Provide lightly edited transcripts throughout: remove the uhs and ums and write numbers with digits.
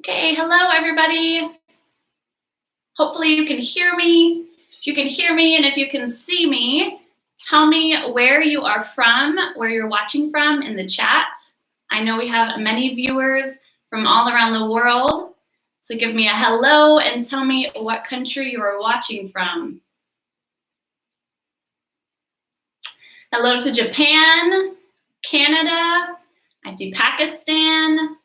Okay, hello everybody. Hopefully you can hear me. If you can hear me and if you can see me, tell me where you are from, where you're watching from in the chat. I know we have many viewers from all around the world. So give me a hello and tell me what country you are watching from. Hello to Japan, Canada. I see Pakistan,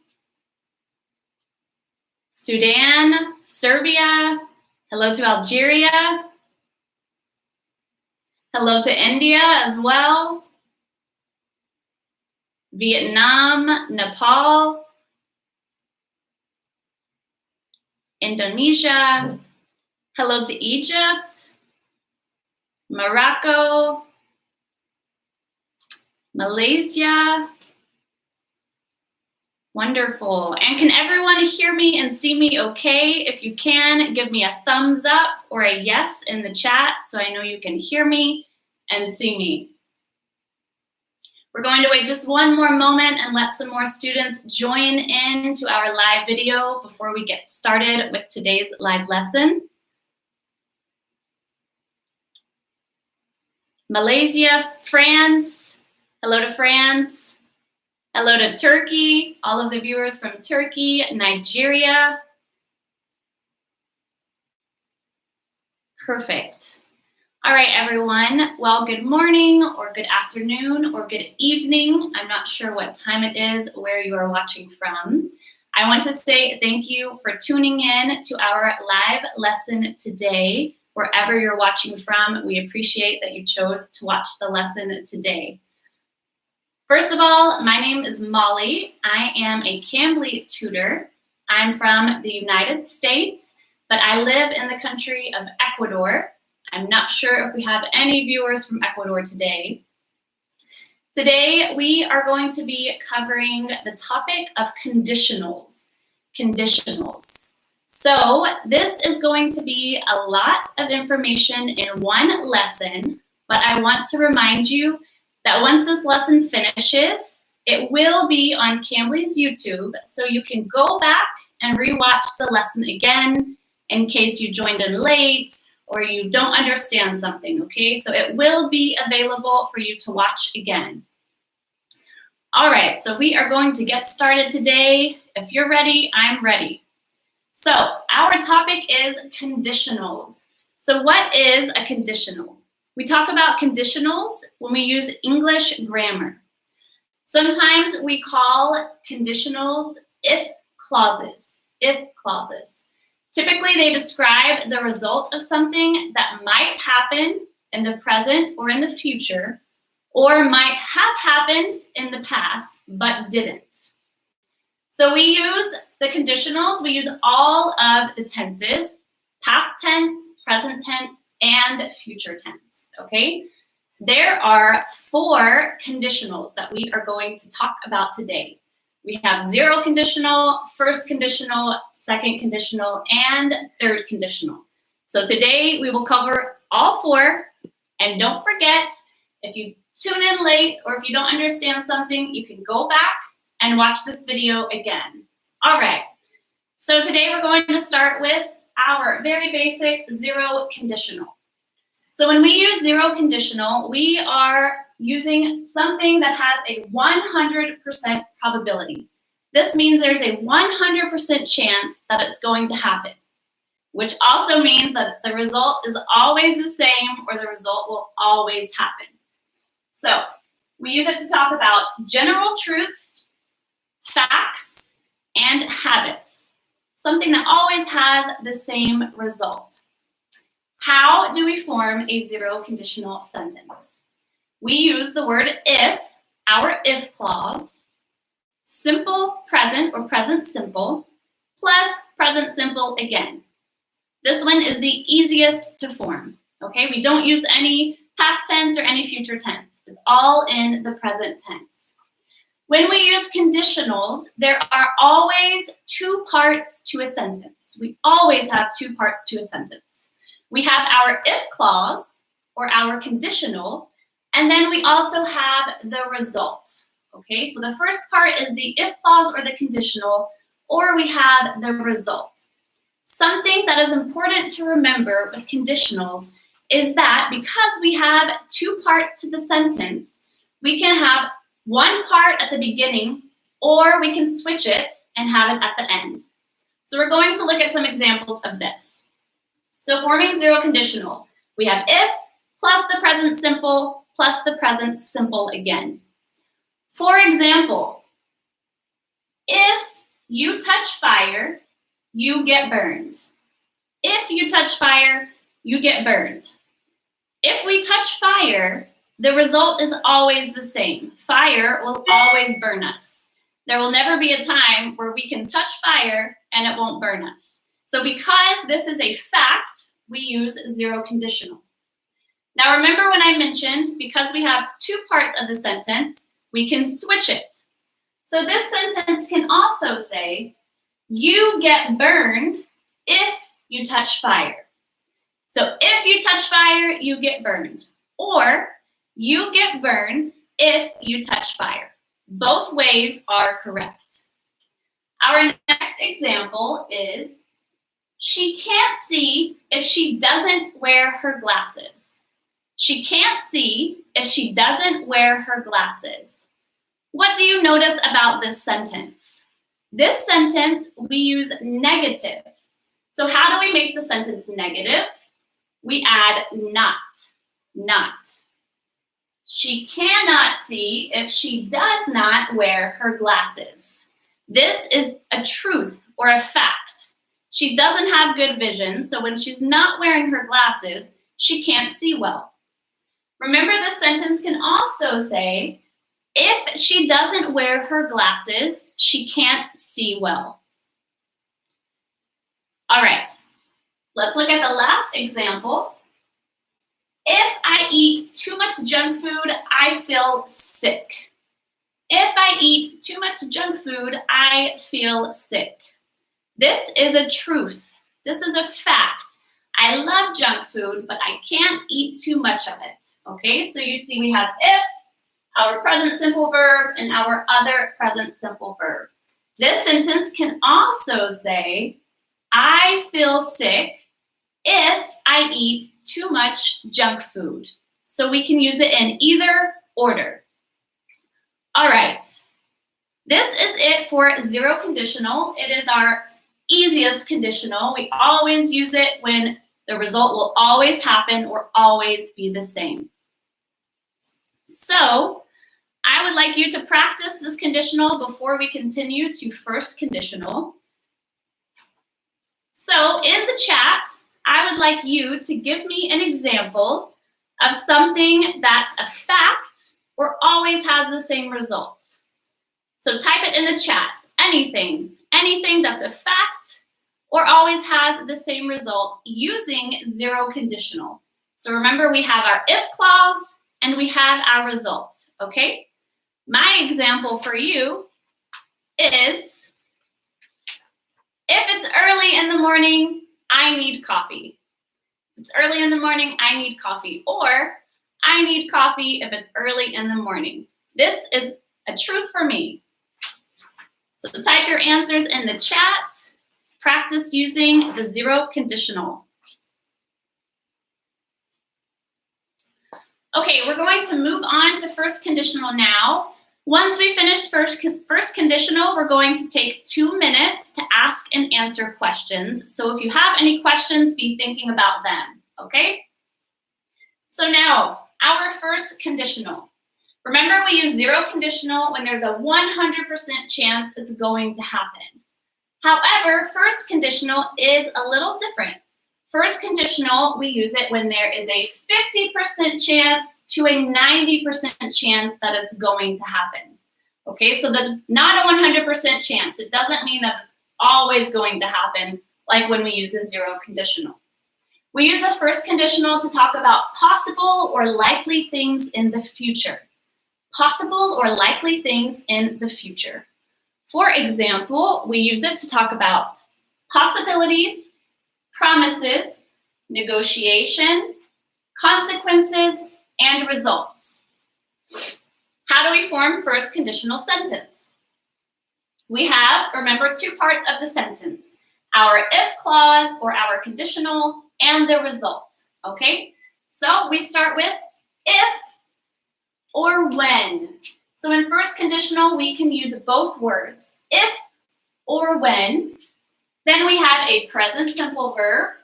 Sudan, Serbia. Hello to Algeria. Hello to India as well. Vietnam, Nepal, Indonesia. Hello to Egypt, Morocco, Malaysia. Wonderful. And can everyone hear me and see me okay? If you can, give me a thumbs up or a yes in the chat so I know you can hear me and see me. We're going to wait just one more moment and let some more students join in to our live video before we get started with today's live lesson. Malaysia, France. Hello to France. Hello to Turkey, all of the viewers from Turkey, Nigeria. Perfect. All right, everyone. Well, good morning or good afternoon or good evening. I'm not sure what time it is where you are watching from. I want to say thank you for tuning in to our live lesson today. Wherever you're watching from, we appreciate that you chose to watch the lesson today. First of all, my name is Molly. I am a Cambly tutor. I'm from the United States, but I live in the country of Ecuador. I'm not sure if we have any viewers from Ecuador today. Today, we are going to be covering the topic of conditionals. Conditionals. So this is going to be a lot of information in one lesson, but I want to remind you that once this lesson finishes, it will be on Cambly's YouTube, so you can go back and rewatch the lesson again in case you joined in late or you don't understand something, okay? So it will be available for you to watch again. All right, so we are going to get started today. If you're ready, I'm ready. So our topic is conditionals. So what is a conditional? We talk about conditionals when we use English grammar. Sometimes we call conditionals if clauses, if clauses. Typically, they describe the result of something that might happen in the present or in the future, or might have happened in the past, but didn't. So we use the conditionals, we use all of the tenses, past tense, present tense, and future tense. Okay, there are 4 conditionals that we are going to talk about today. We have 0 conditional, first conditional, second conditional, and third conditional. So today we will cover all 4. And don't forget, if you tune in late or if you don't understand something, you can go back and watch this video again. All right, so today we're going to start with our very basic 0 conditional. So when we use 0 conditional, we are using something that has a 100% probability. This means there's a 100% chance that it's going to happen, which also means that the result is always the same or the result will always happen. So we use it to talk about general truths, facts, and habits, something that always has the same result. How do we form a 0 conditional sentence? We use the word if, our if clause, simple present or present simple, plus present simple again. This one is the easiest to form, okay? We don't use any past tense or any future tense. It's all in the present tense. When we use conditionals, there are always 2 parts to a sentence. We always have 2 parts to a sentence. We have our if clause, or our conditional, and then we also have the result, okay? So the first part is the if clause or the conditional, or we have the result. Something that is important to remember with conditionals is that because we have two parts to the sentence, we can have one part at the beginning, or we can switch it and have it at the end. So we're going to look at some examples of this. So forming zero conditional, we have if plus the present simple plus the present simple again. For example, if you touch fire, you get burned. If you touch fire, you get burned. If we touch fire, the result is always the same. Fire will always burn us. There will never be a time where we can touch fire and it won't burn us. So because this is a fact, we use zero conditional. Now remember when I mentioned, because we have two parts of the sentence, we can switch it. So this sentence can also say, you get burned if you touch fire. So if you touch fire, you get burned. Or you get burned if you touch fire. Both ways are correct. Our next example is, she can't see if she doesn't wear her glasses. She can't see if she doesn't wear her glasses. What do you notice about this sentence? This sentence, we use negative. So how do we make the sentence negative? We add not. She cannot see if she does not wear her glasses. This is a truth or a fact. She doesn't have good vision, so when she's not wearing her glasses, she can't see well. Remember, the sentence can also say, if she doesn't wear her glasses, she can't see well. All right, let's look at the last example. If I eat too much junk food, I feel sick. If I eat too much junk food, I feel sick. This is a truth. This is a fact. I love junk food, but I can't eat too much of it. Okay, so you see we have if, our present simple verb, and our other present simple verb. This sentence can also say, I feel sick if I eat too much junk food. So we can use it in either order. All right, this is it for zero conditional. It is our easiest conditional. We always use it when the result will always happen or always be the same. So I would like you to practice this conditional before we continue to first conditional. So in the chat, I would like you to give me an example of something that's a fact or always has the same result. So type it in the chat, anything that's a fact or always has the same result using zero conditional. So remember, we have our if clause and we have our result, okay? My example for you is, if it's early in the morning, I need coffee. If it's early in the morning, I need coffee. Or, I need coffee if it's early in the morning. This is a truth for me. So type your answers in the chat. Practice using the zero conditional. Okay, we're going to move on to first conditional now. Once we finish first conditional, we're going to take 2 minutes to ask and answer questions. So if you have any questions, be thinking about them, okay? So now, our first conditional. Remember, we use zero conditional when there's a 100% chance it's going to happen. However, first conditional is a little different. First conditional, we use it when there is a 50% chance to a 90% chance that it's going to happen. Okay, so there's not a 100% chance. It doesn't mean that it's always going to happen, like when we use the zero conditional. We use the first conditional to talk about possible or likely things in the future. Possible or likely things in the future. For example, we use it to talk about possibilities, promises, negotiation, consequences, and results. How do we form first conditional sentence? We have, remember, two parts of the sentence, our if clause or our conditional and the result, okay? So we start with if or when. So in first conditional, we can use both words, if or when. Then we have a present simple verb.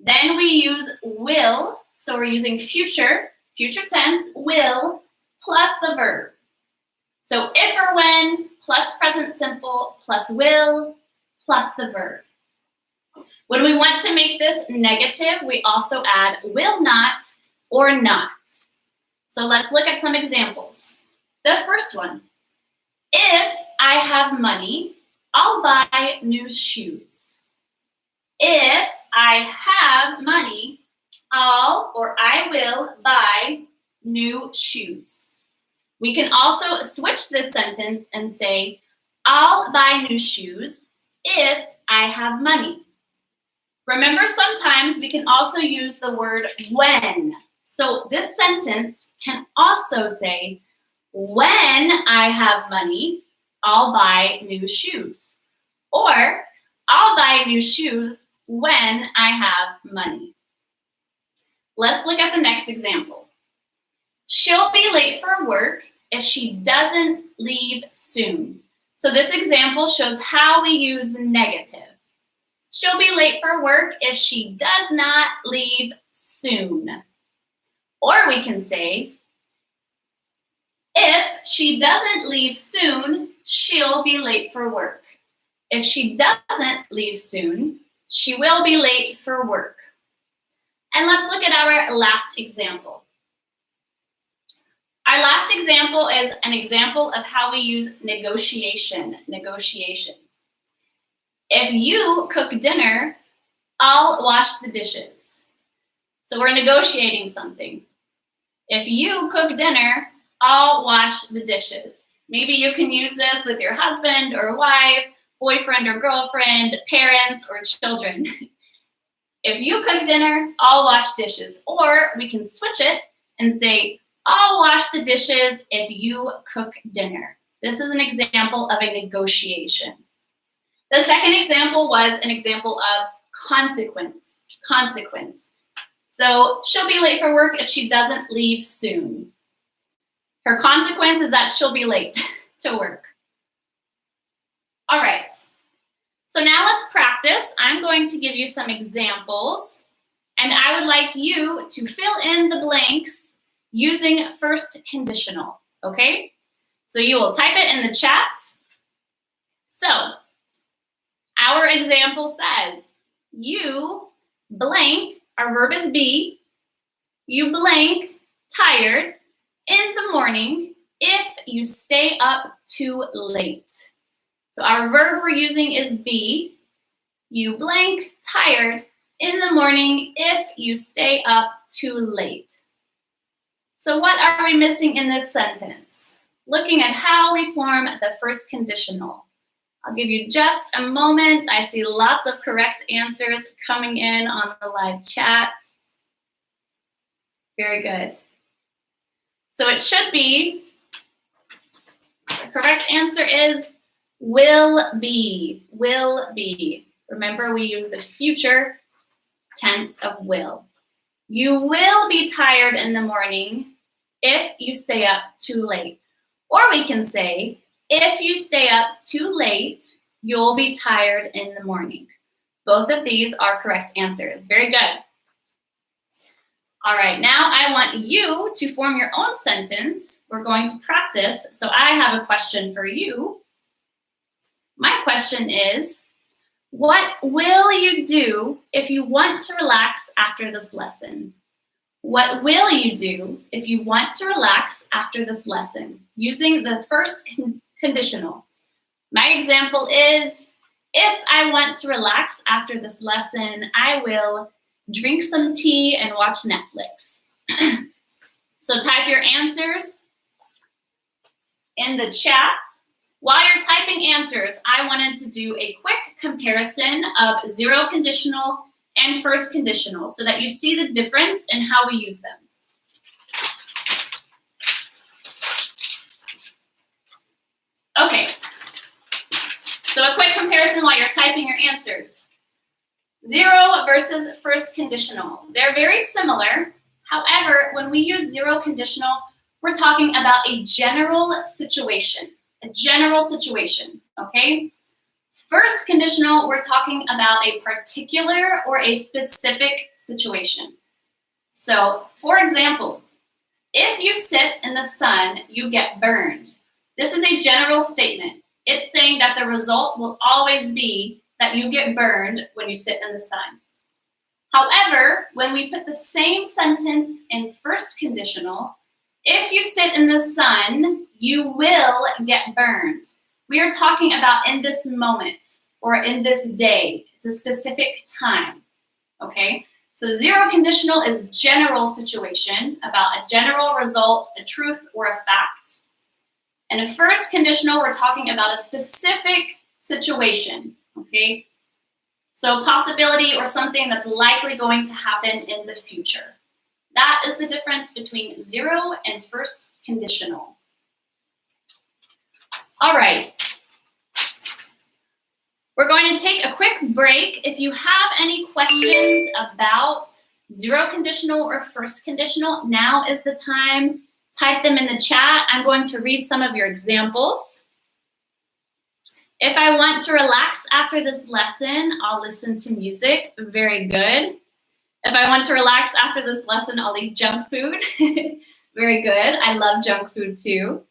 Then we use will, so we're using future tense, will, plus the verb. So if or when, plus present simple, plus will, plus the verb. When we want to make this negative, we also add will not or not. So let's look at some examples. The first one, if I have money, I'll buy new shoes. If I have money, I will buy new shoes. We can also switch this sentence and say, I'll buy new shoes if I have money. Remember, sometimes we can also use the word when. So this sentence can also say, when I have money, I'll buy new shoes. Or, I'll buy new shoes when I have money. Let's look at the next example. She'll be late for work if she doesn't leave soon. So this example shows how we use the negative. She'll be late for work if she does not leave soon. Or we can say, if she doesn't leave soon, she'll be late for work. If she doesn't leave soon, she will be late for work. And let's look at our last example. Our last example is an example of how we use negotiation. If you cook dinner, I'll wash the dishes. So we're negotiating something. If you cook dinner, I'll wash the dishes. Maybe you can use this with your husband or wife, boyfriend or girlfriend, parents or children. If you cook dinner, I'll wash dishes. Or we can switch it and say, I'll wash the dishes if you cook dinner. This is an example of a negotiation. The second example was an example of consequence. So she'll be late for work if she doesn't leave soon. Her consequence is that she'll be late to work. All right. So now let's practice. I'm going to give you some examples, and I would like you to fill in the blanks using first conditional, okay? So you will type it in the chat. So our example says, you blank, our verb is be, you blank tired in the morning if you stay up too late. So our verb we're using is be, you blank tired in the morning if you stay up too late. So what are we missing in this sentence? Looking at how we form the first conditional. I'll give you just a moment. I see lots of correct answers coming in on the live chat. Very good. So it should be, the correct answer is will be. Remember, we use the future tense of will. You will be tired in the morning if you stay up too late. Or we can say, if you stay up too late, you'll be tired in the morning. Both of these are correct answers. Very good. All right, now I want you to form your own sentence. We're going to practice. So I have a question for you. My question is, what will you do if you want to relax after this lesson? What will you do if you want to relax after this lesson? Using the first conditional. My example is, if I want to relax after this lesson, I will drink some tea and watch Netflix. So type your answers in the chat. While you're typing answers, I wanted to do a quick comparison of zero conditional and first conditional so that you see the difference in how we use them. Okay, quick comparison while you're typing your answers. Zero versus first conditional. They're very similar. However, when we use zero conditional, we're talking about a general situation. A general situation, okay? First conditional, we're talking about a particular or a specific situation. So, for example, if you sit in the sun, you get burned. This is a general statement. It's saying that the result will always be that you get burned when you sit in the sun. However, when we put the same sentence in first conditional, if you sit in the sun, you will get burned. We are talking about in this moment or in this day. It's a specific time, okay? So zero conditional is general situation, about a general result, a truth, or a fact. And in first conditional, we're talking about a specific situation, okay? So possibility or something that's likely going to happen in the future. That is the difference between zero and first conditional. All right. We're going to take a quick break. If you have any questions about zero conditional or first conditional, now is the time. Type them in the chat. I'm going to read some of your examples. If I want to relax after this lesson, I'll listen to music. Very good. If I want to relax after this lesson, I'll eat junk food. Very good. I love junk food too.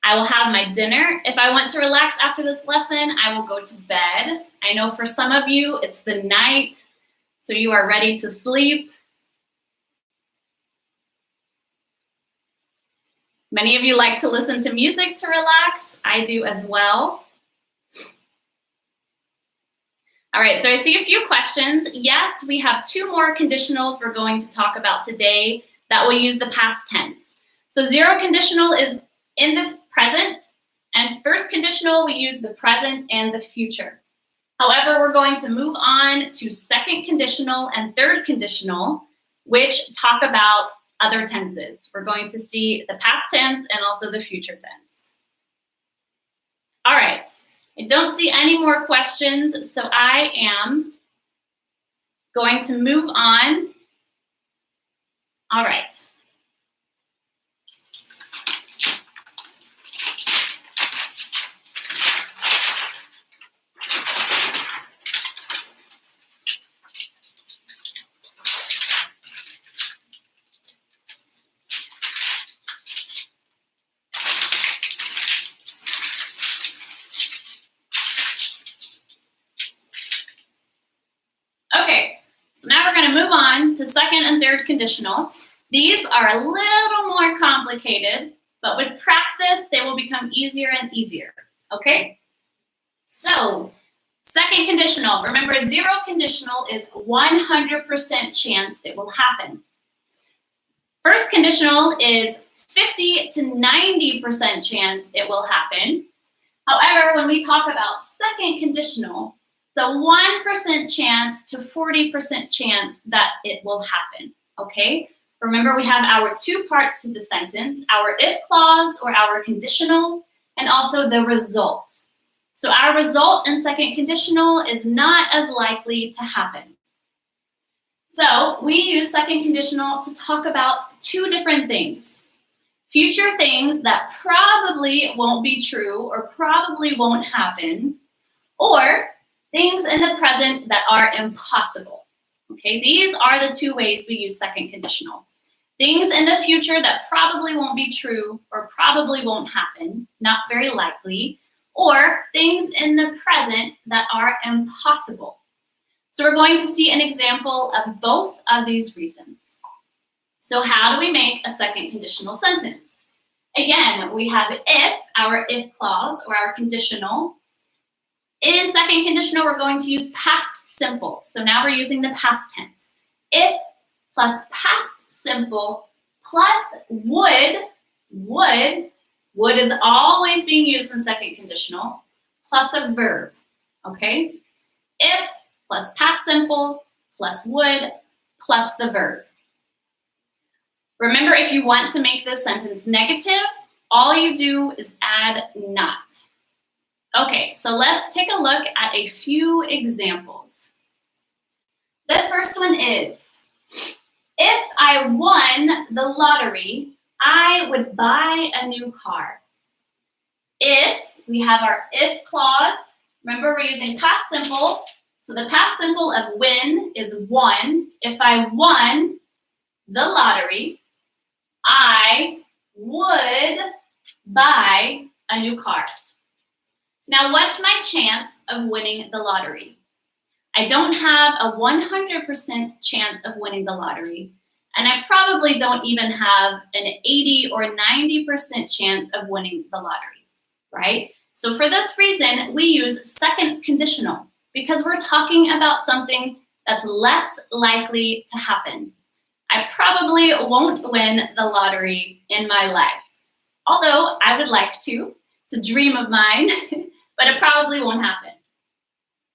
I will have my dinner. If I want to relax after this lesson, I will go to bed. I know for some of you, it's the night, so you are ready to sleep. Many of you like to listen to music to relax. I do as well. All right, so I see a few questions. Yes, we have two more conditionals we're going to talk about today that will use the past tense. So zero conditional is in the present, and first conditional, we use the present and the future. However, we're going to move on to second conditional and third conditional, which talk about other tenses. We're going to see the past tense and also the future tense. All right, I don't see any more questions, so I am going to move on. All right. Okay, so now we're going to move on to second and third conditional. These are a little more complicated, but with practice, they will become easier and easier, okay? So, second conditional. Remember, zero conditional is 100% chance it will happen. First conditional is 50 to 90% chance it will happen. However, when we talk about second conditional, it's a 1% chance to 40% chance that it will happen, okay? Remember, we have our two parts to the sentence, our if clause or our conditional, and also the result. So our result in second conditional is not as likely to happen. So we use second conditional to talk about two different things. Future things that probably won't be true or probably won't happen, or things in the present that are impossible. Okay, these are the two ways we use second conditional. Things in the future that probably won't be true or probably won't happen, not very likely, or things in the present that are impossible. So we're going to see an example of both of these reasons. So how do we make a second conditional sentence? Again, we have if, our if clause or our conditional. In second conditional, we're going to use past simple. So now we're using the past tense. If plus past simple plus would is always being used in second conditional, plus a verb, okay? If plus past simple plus would plus the verb. Remember, if you want to make this sentence negative, All you do is add not. Okay, so let's take a look at a few examples. The first one is, if I won the lottery, I would buy a new car. If, we have our if clause. Remember, we're using past simple. So the past simple of win is won. If I won the lottery, I would buy a new car. Now, what's my chance of winning the lottery? I don't have a 100% chance of winning the lottery, and I probably don't even have an 80 or 90% chance of winning the lottery, right? So for this reason, we use second conditional because we're talking about something that's less likely to happen. I probably won't win the lottery in my life, although I would like to. It's a dream of mine, but it probably won't happen.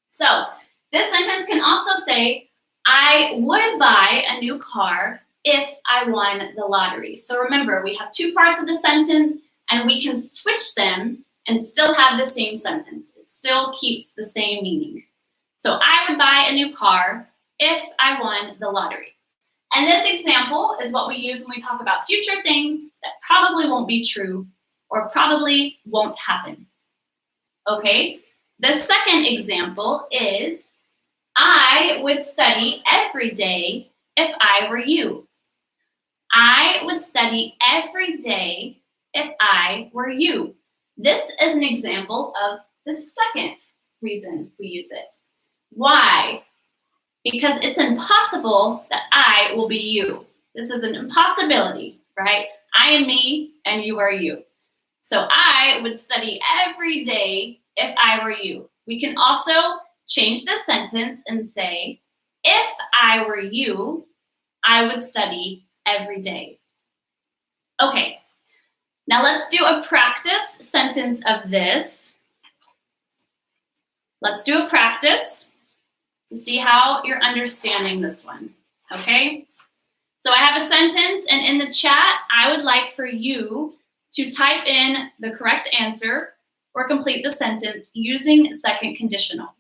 So this sentence can also say, I would buy a new car if I won the lottery. So remember, we have two parts of the sentence, and we can switch them and still have the same sentence. It still keeps the same meaning. So I would buy a new car if I won the lottery. And this example is what we use when we talk about future things that probably won't be true or probably won't happen. Okay, the second example is, I would study every day if I were you. I would study every day if I were you. This is an example of the second reason we use it. Why? Because it's impossible that I will be you. This is an impossibility, right? I am me and you are you. So I would study every day if I were you. We can also change the sentence and say, if I were you, I would study every day. Okay, now let's do a practice sentence of this. Let's do a practice to see how you're understanding this one, okay? So I have a sentence, and in the chat, I would like for you to type in the correct answer or complete the sentence using second conditional.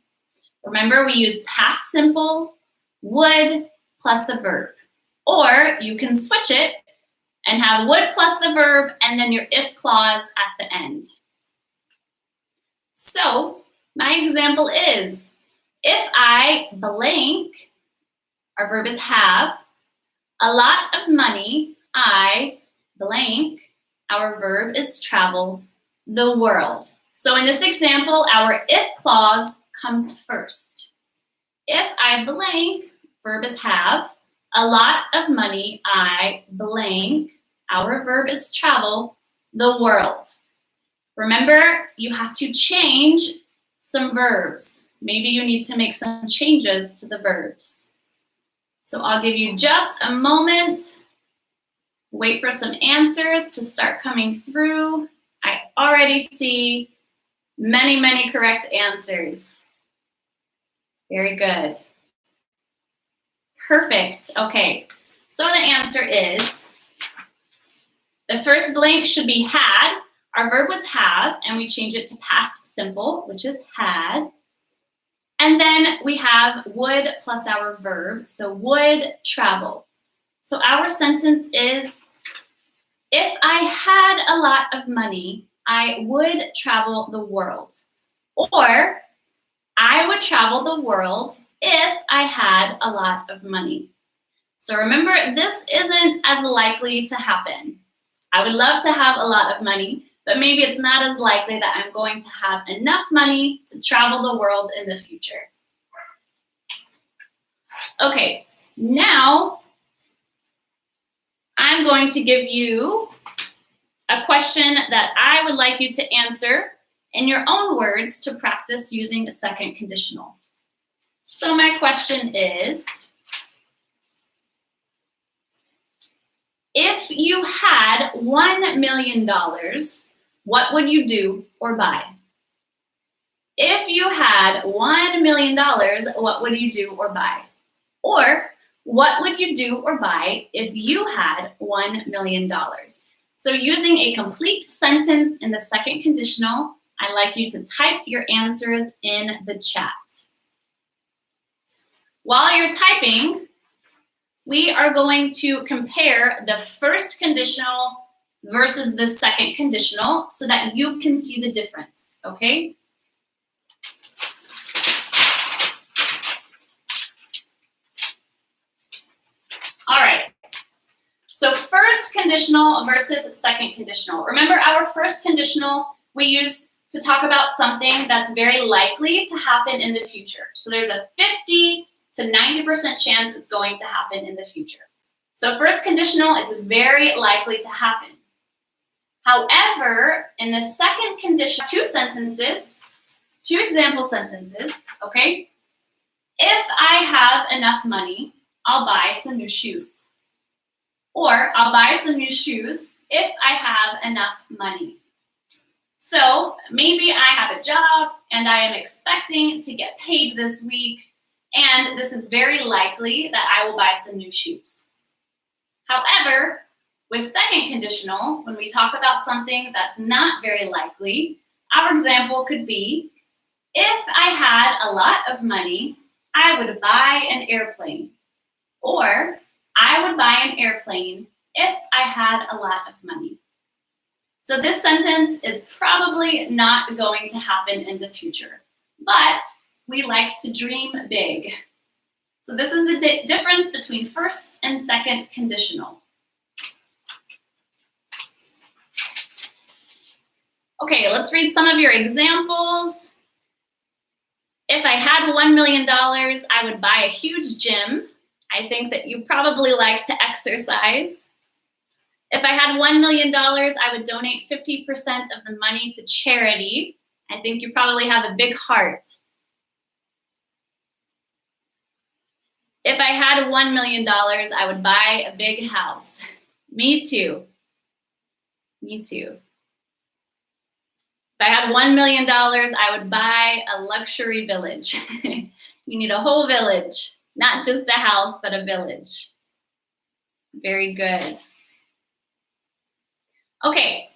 Remember, we use past simple, would, plus the verb. Or you can switch it and have would plus the verb and then your if clause at the end. So my example is, if I blank, our verb is have, a lot of money, I blank, our verb is travel the world. So in this example, our if clause comes first. If I blank, verb is have, a lot of money, I blank, our verb is travel the world. Remember, you have to change some verbs. Maybe you need to make some changes to the verbs. So I'll give you just a moment. Wait for some answers to start coming through. I already see many, many correct answers. Very good. Perfect. Okay, so the answer is, the first blank should be had. Our verb was have, and we change it to past simple, which is had. And then we have would plus our verb, so would travel. So our sentence is, if I had a lot of money, I would travel the world. Or, I would travel the world if I had a lot of money. So remember, this isn't as likely to happen. I would love to have a lot of money, but maybe it's not as likely that I'm going to have enough money to travel the world in the future. Okay, now I'm going to give you a question that I would like you to answer in your own words to practice using a second conditional. So my question is, if you had $1 million, what would you do or buy? If you had $1 million, what would you do or buy? Or, what would you do or buy if you had $1 million? So using a complete sentence in the second conditional, I'd like you to type your answers in the chat. While you're typing, we are going to compare the first conditional versus the second conditional so that you can see the difference, okay? All right, so first conditional versus second conditional. Remember, our first conditional we use to talk about something that's very likely to happen in the future. So there's a 50 to 90% chance it's going to happen in the future. So first conditional, it's very likely to happen. However, in the second condition, two example sentences, okay? If I have enough money, I'll buy some new shoes. Or I'll buy some new shoes if I have enough money. So maybe I have a job and I am expecting to get paid this week, and this is very likely that I will buy some new shoes. However, with second conditional, when we talk about something that's not very likely, our example could be, if I had a lot of money, I would buy an airplane. Or, I would buy an airplane if I had a lot of money. So this sentence is probably not going to happen in the future, but we like to dream big. So this is the difference between first and second conditional. Okay, let's read some of your examples. If I had $1 million, I would buy a huge gym. I think that you probably like to exercise. If I had $1 million, I would donate 50% of the money to charity. I think you probably have a big heart. If I had $1 million, I would buy a big house. Me too. Me too. If I had $1 million, I would buy a luxury village. You need a whole village, not just a house, but a village. Very good. Okay,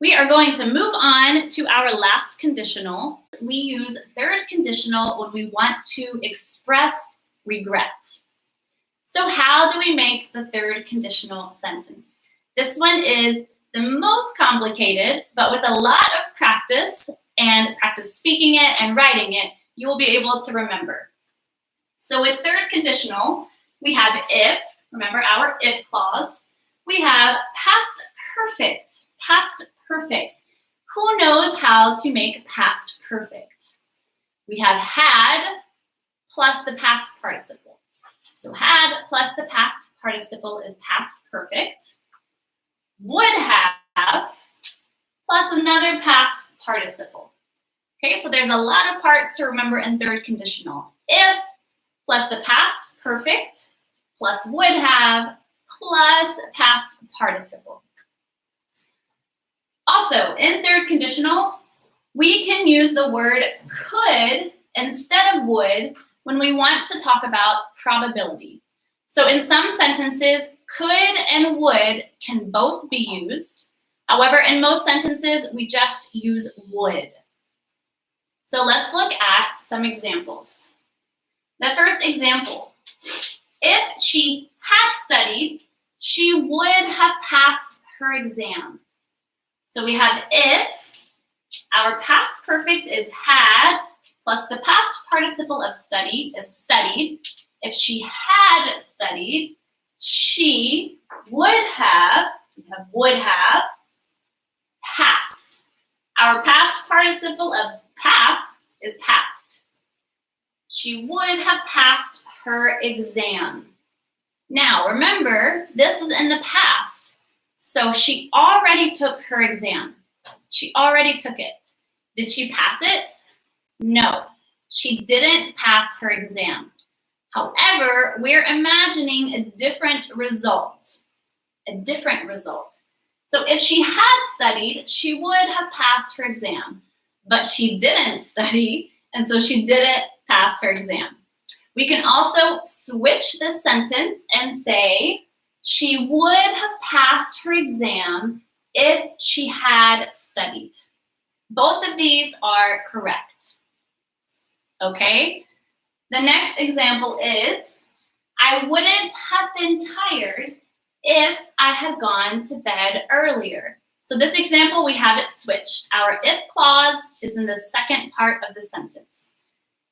we are going to move on to our last conditional. We use third conditional when we want to express regret. So how do we make the third conditional sentence? This one is the most complicated, but with a lot of practice and practice speaking it and writing it, you will be able to remember. So with third conditional, we have if, remember our if clause. We have past perfect, past perfect. Who knows how to make past perfect? We have had plus the past participle. So had plus the past participle is past perfect. Would have plus another past participle. Okay, so there's a lot of parts to remember in third conditional. If plus the past perfect plus would have plus past participle. Also, in third conditional, we can use the word could instead of would when we want to talk about probability. So in some sentences, could and would can both be used. However, in most sentences, we just use would. So let's look at some examples. The first example, if she had studied, she would have passed her exam. So we have if, our past perfect is had, plus the past participle of studied is studied. If she had studied, she would have, we have would have, passed. Our past participle of pass is passed. She would have passed her exam. Now, remember, this is in the past. So she already took her exam. She already took it. Did she pass it? No, she didn't pass her exam. However, we're imagining a different result. A different result. So if she had studied, she would have passed her exam. But she didn't study, and so she didn't pass her exam. We can also switch the sentence and say, She would have passed her exam if she had studied. Both of these are correct. Okay? The next example is, I wouldn't have been tired if I had gone to bed earlier. So this example, we have it switched. Our if clause is in the second part of the sentence.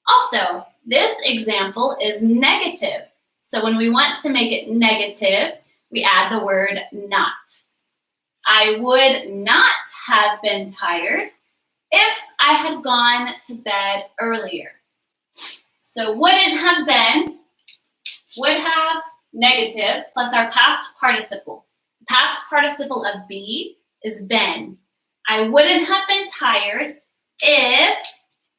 Also, this example is negative. So when we want to make it negative, we add the word not. I would not have been tired if I had gone to bed earlier. So wouldn't have been, would have, negative, plus our past participle. The past participle of be is been. I wouldn't have been tired if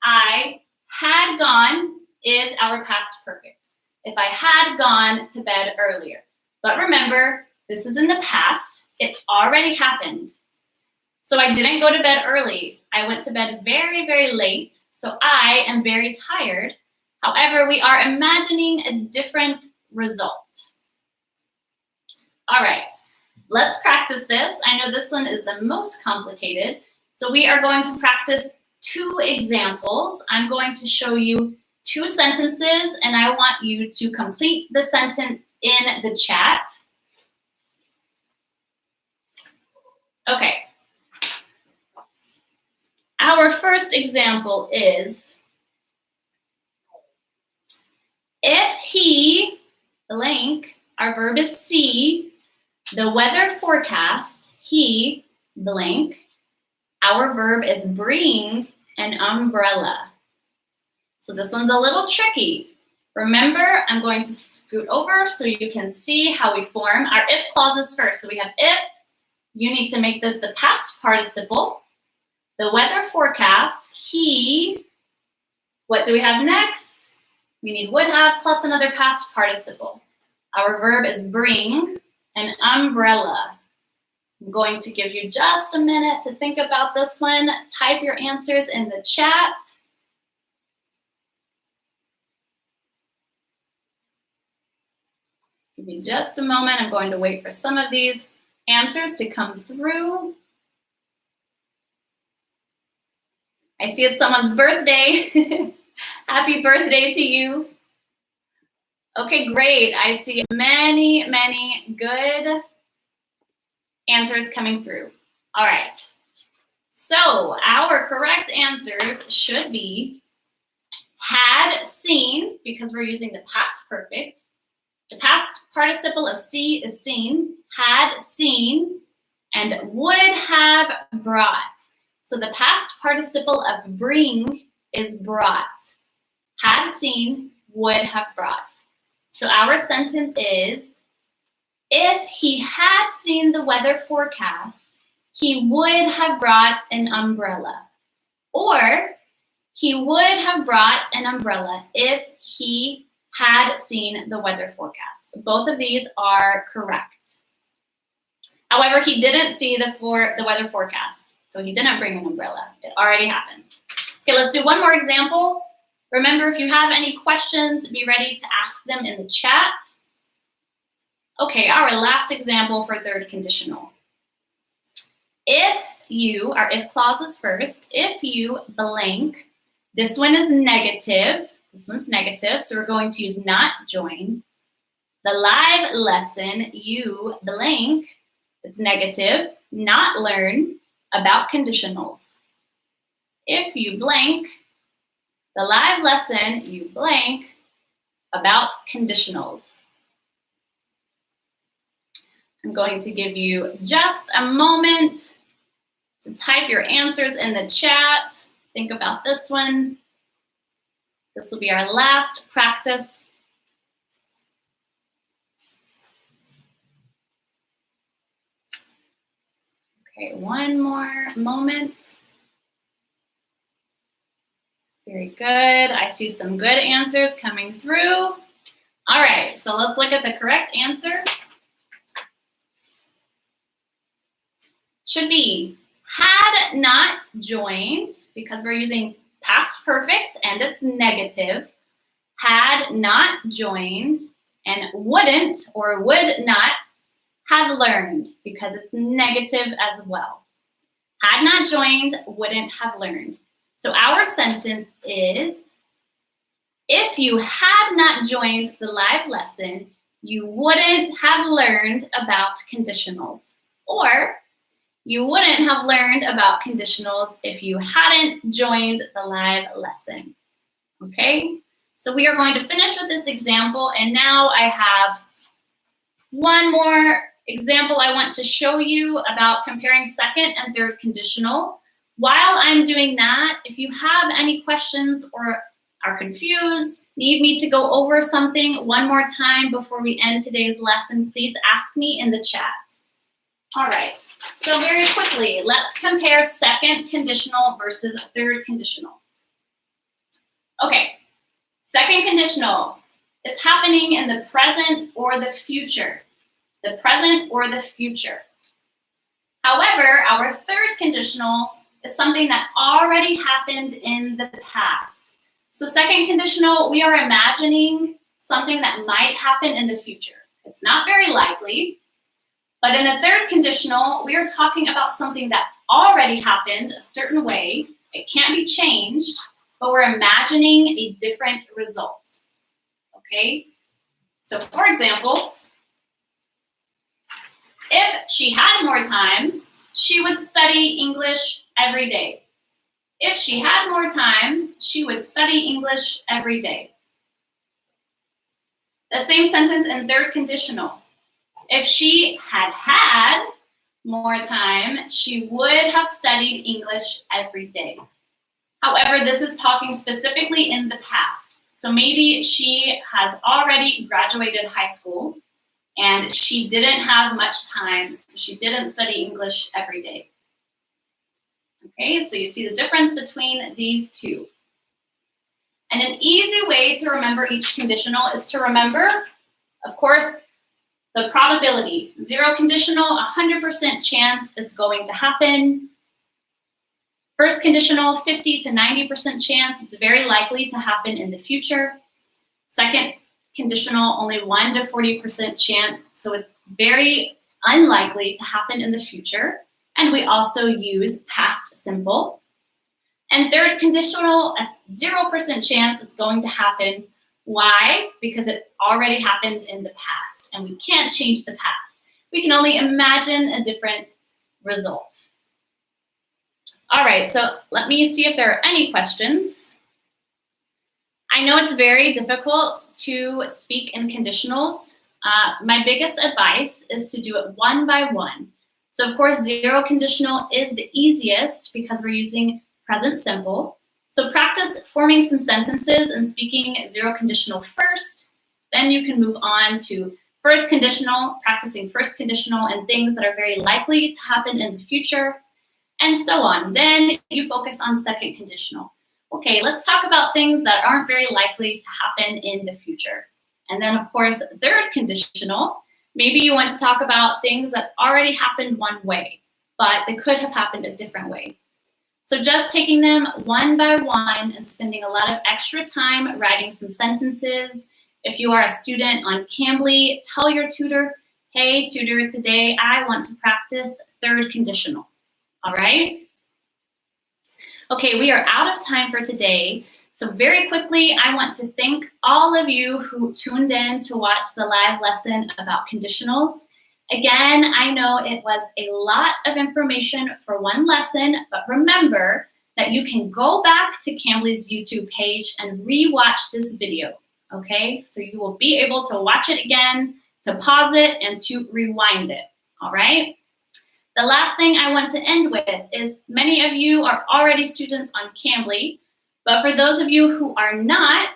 I had gone is our past perfect. If I had gone to bed earlier. But remember, this is in the past. It already happened. So I didn't go to bed early. I went to bed very, very late. So I am very tired. However, we are imagining a different result. All right, let's practice this. I know this one is the most complicated. So we are going to practice 2 examples. I'm going to show you 2 sentences, and I want you to complete the sentence in the chat. Okay. Our first example is, if he, blank, our verb is see, the weather forecast, he, blank, our verb is bring an umbrella. So this one's a little tricky. Remember, I'm going to scoot over so you can see how we form our if clauses first. So we have if, you need to make this the past participle. The weather forecast, he, what do we have next? We need would have plus another past participle. Our verb is bring an umbrella. I'm going to give you just a minute to think about this one. Type your answers in the chat. Give me just a moment. I'm going to wait for some of these answers to come through. I see it's someone's birthday. Happy birthday to you. Okay, great. I see many, many good answers coming through. All right. So our correct answers should be had seen, because we're using the past perfect. The past participle of see is seen, had seen, and would have brought. So the past participle of bring is brought. Had seen, would have brought. So our sentence is, if he had seen the weather forecast, he would have brought an umbrella. Or he would have brought an umbrella if he had seen the weather forecast. Both of these are correct. However, he didn't see the weather forecast, so he didn't bring an umbrella. It already happened. Okay, let's do one more example. Remember, if you have any questions, be ready to ask them in the chat. Okay, our last example for third conditional. If you, our if clause is first, if you blank, this one is negative. This one's negative, so we're going to use not join. The live lesson, you blank, it's negative, not learn about conditionals. If you blank, the live lesson, you blank, about conditionals. I'm going to give you just a moment to type your answers in the chat. Think about this one. This will be our last practice. Okay, one more moment. Very good. I see some good answers coming through. All right, so let's look at the correct answer. Should be had not joined, because we're using past perfect and it's negative. Had not joined, and wouldn't or would not Had learned, because it's negative as well. Had not joined, wouldn't have learned. So our sentence is, if you had not joined the live lesson, you wouldn't have learned about conditionals. Or, you wouldn't have learned about conditionals if you hadn't joined the live lesson. Okay? So we are going to finish with this example, and now I have one more example I want to show you about comparing second and third conditional. While I'm doing that, if you have any questions or are confused, need me to go over something one more time before we end today's lesson, please ask me in the chat. All right, so very quickly, let's compare second conditional versus third conditional. Okay, second conditional is happening in the present or the future. The present or the future. However, our third conditional is something that already happened in the past. So second conditional, we are imagining something that might happen in the future. It's not very likely, but in the third conditional, we are talking about something that already happened a certain way. It can't be changed, but we're imagining a different result. Okay? So for example, if she had more time, she would study English every day. If she had more time, she would study English every day. The same sentence in third conditional. If she had had more time, she would have studied English every day. However, this is talking specifically in the past. So maybe she has already graduated high school and she didn't have much time, so she didn't study English every day. Okay, so you see the difference between these two. And an easy way to remember each conditional is to remember, of course, the probability. Zero conditional, 100% chance it's going to happen. First conditional, 50 to 90% chance it's very likely to happen in the future. Second conditional, only 1 to 40% chance, so it's very unlikely to happen in the future. And we also use past simple. And third conditional, a 0% chance it's going to happen. Why? Because it already happened in the past, and we can't change the past. We can only imagine a different result. All right, so let me see if there are any questions. I know it's very difficult to speak in conditionals. My biggest advice is to do it one by one. So of course, zero conditional is the easiest because we're using present simple. So practice forming some sentences and speaking zero conditional first. Then you can move on to first conditional, practicing first conditional and things that are very likely to happen in the future, and so on. Then you focus on second conditional. Okay, let's talk about things that aren't very likely to happen in the future. And then, of course, third conditional, maybe you want to talk about things that already happened one way, but they could have happened a different way. So just taking them one by one and spending a lot of extra time writing some sentences. If you are a student on Cambly, tell your tutor, hey, tutor, today I want to practice third conditional. All right? Okay, we are out of time for today. So very quickly, I want to thank all of you who tuned in to watch the live lesson about conditionals. Again, I know it was a lot of information for one lesson, but remember that you can go back to Cambly's YouTube page and re-watch this video, okay? So you will be able to watch it again, to pause it, and to rewind it, all right? The last thing I want to end with is many of you are already students on Cambly, but for those of you who are not,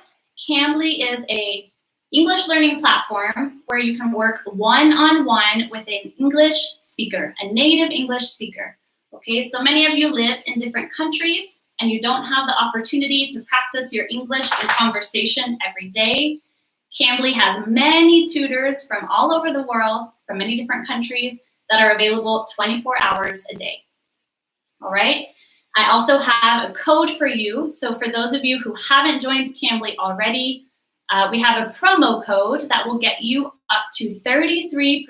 Cambly is an English learning platform where you can work one-on-one with an English speaker, a native English speaker. Okay, so many of you live in different countries and you don't have the opportunity to practice your English in conversation every day. Cambly has many tutors from all over the world, from many different countries, that are available 24 hours a day. All right. I also have a code for you. So for those of you who haven't joined Cambly already, we have a promo code that will get you up to 33%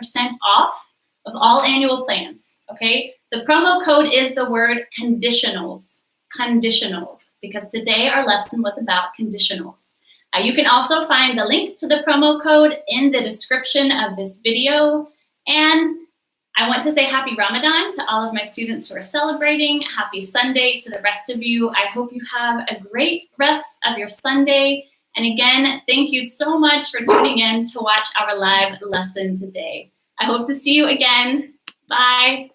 off of all annual plans, okay? The promo code is the word conditionals, because today our lesson was about conditionals. You can also find the link to the promo code in the description of this video. And I want to say happy Ramadan to all of my students who are celebrating. Happy Sunday to the rest of you. I hope you have a great rest of your Sunday. And again, thank you so much for tuning in to watch our live lesson today. I hope to see you again. Bye.